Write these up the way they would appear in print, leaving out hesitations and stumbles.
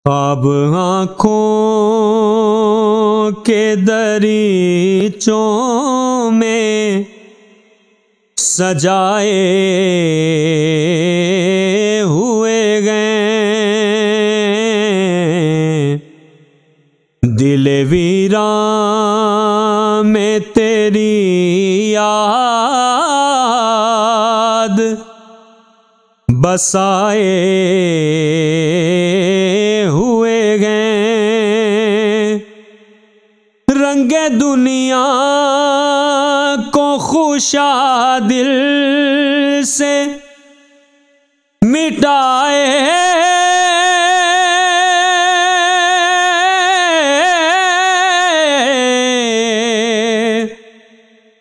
خواب آنکھوں کے دریچوں میں سجائے ہوئے گئے، دل ویران میں تیری یاد بسائے ہوئے گئے، رنگ دنیا کو خوشادل سے مٹائے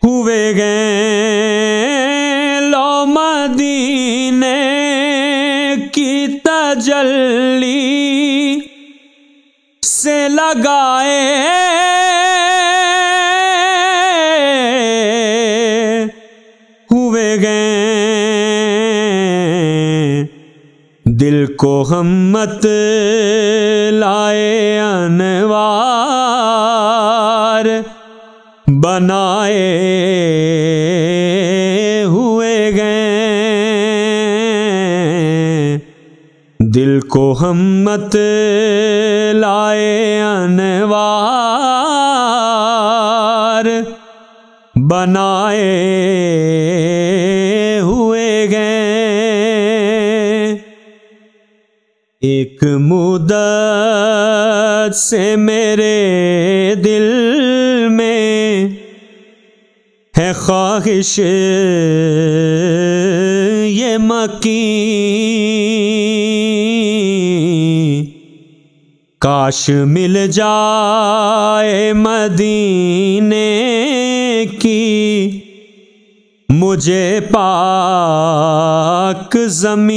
ہوئے گئے، لو مدینے کی تجلی سے لگائے ہوئے گئے، دل کو ہم مت لائے انوار بنائے ہوئے گئے، دل کو ہم مت لائے انوار بنائے ہوئے گئے، ایک مدت سے میرے دل میں ہے خواہش یہ مکین، کاش مل جائے مدینے کی مجھے پاک زمین،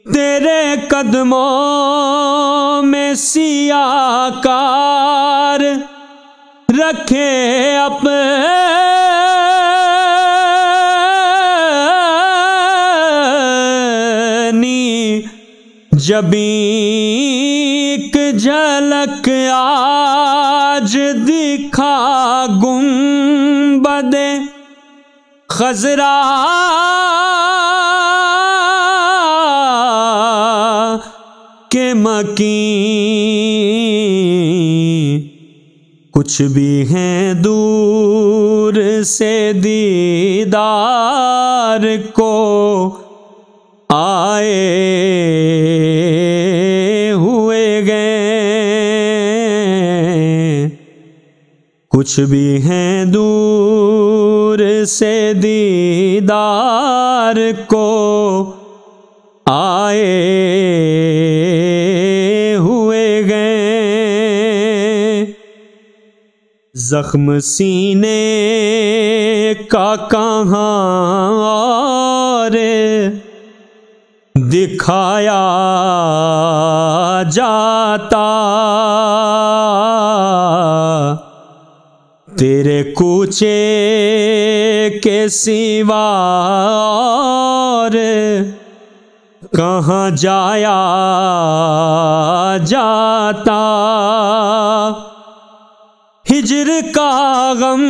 تیرے قدموں میں سیاہ کار رکھے اپنی جبیں ایک جھلک آج دکھا گنبد خضرا کے مکین، کچھ بھی ہیں دور سے دیدار کو آئے ہوئے گئے، کچھ بھی ہیں دور سے دیدار کو آئے ہوئے گئے، زخم سینے کا کہاں اور دکھایا جاتا، تیرے کوچے کے سوا اور کہاں جایا جاتا، ہجر کا غم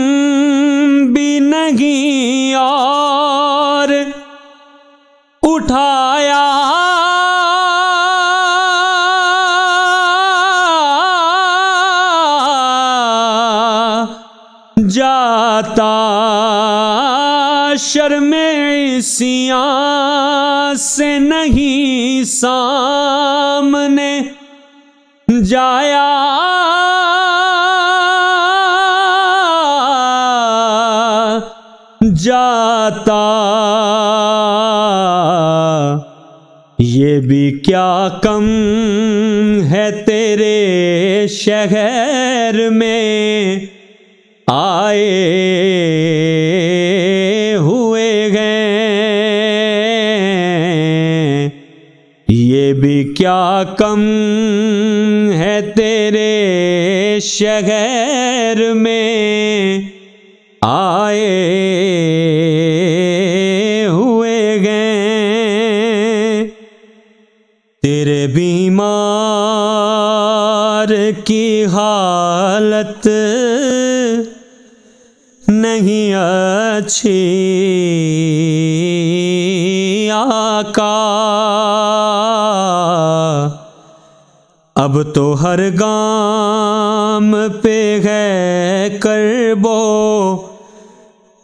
بھی نہیں اور اٹھایا جاتا، شرم عصیاں سے نہیں سامنے جایا جاتا، یہ بھی کیا کم ہے تیرے شہر میں آئے ہوئے گئے، یہ بھی کیا کم ہے تیرے شہر میں آئے ہوئے گئے، تیرے بیمار کی حالت نہیں اچھی آقا، اب تو ہر گام پہ ہے کرب و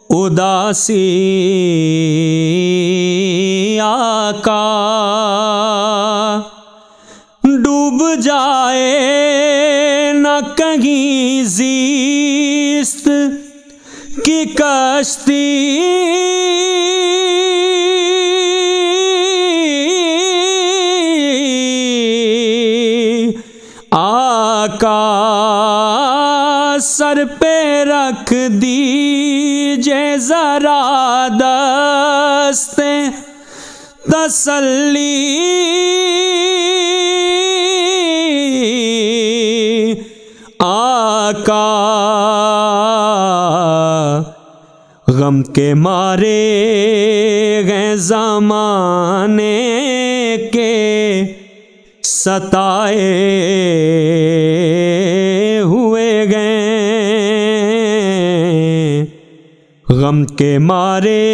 اداسی آقا، ڈوب جائے نہ کہیں زیست کی کشتی آقا، سر پہ رکھ دیجے ذرا دست تسلی آقا، غم کے مارے ہیں زمانے کے ستائے ہوئے گئے، غم کے مارے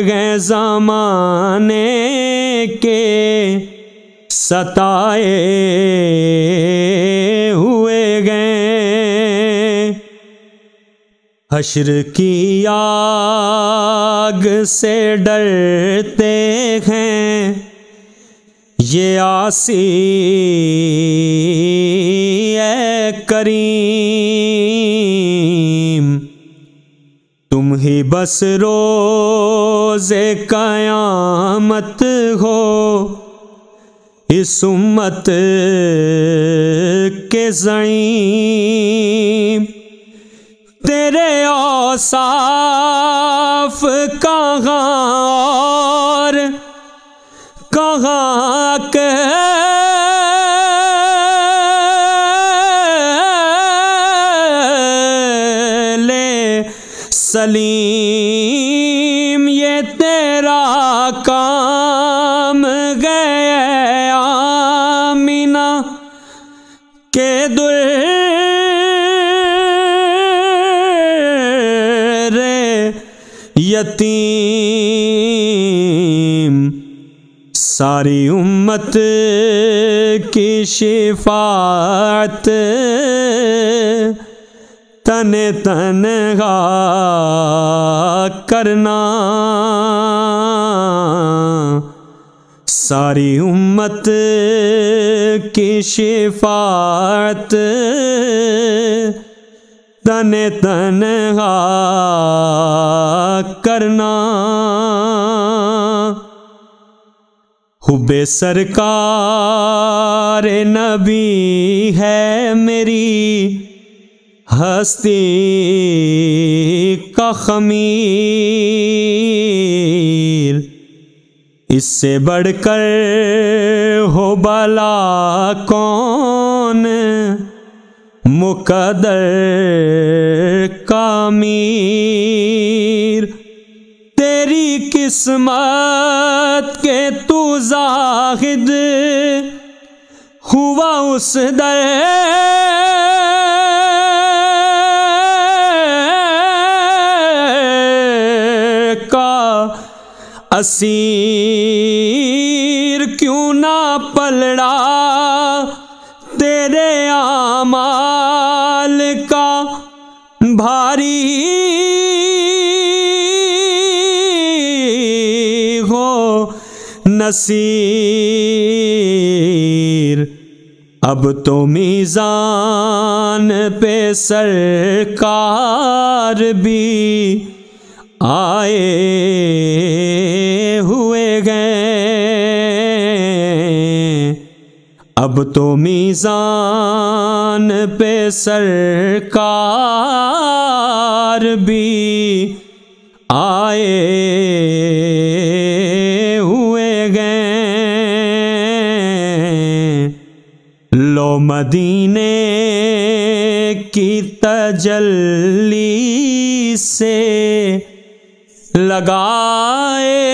ہیں زمانے کے ستائے ہوئے گئے، حشر کی آگ سے ڈرتے ہیں یہ عاصی اے کریم، تم ہی بس روز قیامت ہو اس امت کے زعیم، تیرے اوصاف کہاں اور کہاں کے لے سلیم، یہ تیرا کام گئے آمینہ کے در یتیم، ساری امت کی شفاعت تنہا کرنا، ساری امت کی شفاعت تنہا کرنا، حب سرکار نبی ہے میری ہستی کا خمیر، اس سے بڑھ کر ہو بلا کون مقدر کا امیر، تیری قسمت کے تو زاہد ہوا اس در کا اسیر، کیوں نہ پلڑا تیرے اعمال کا بھاری ہو نصیر، اب تو میزان پہ سرکار بھی آئے ہوئے گئے، اب تو میزان پہ سرکار بھی آئے ہوئے گئے، لو مدینے کی تجلی سے لگائے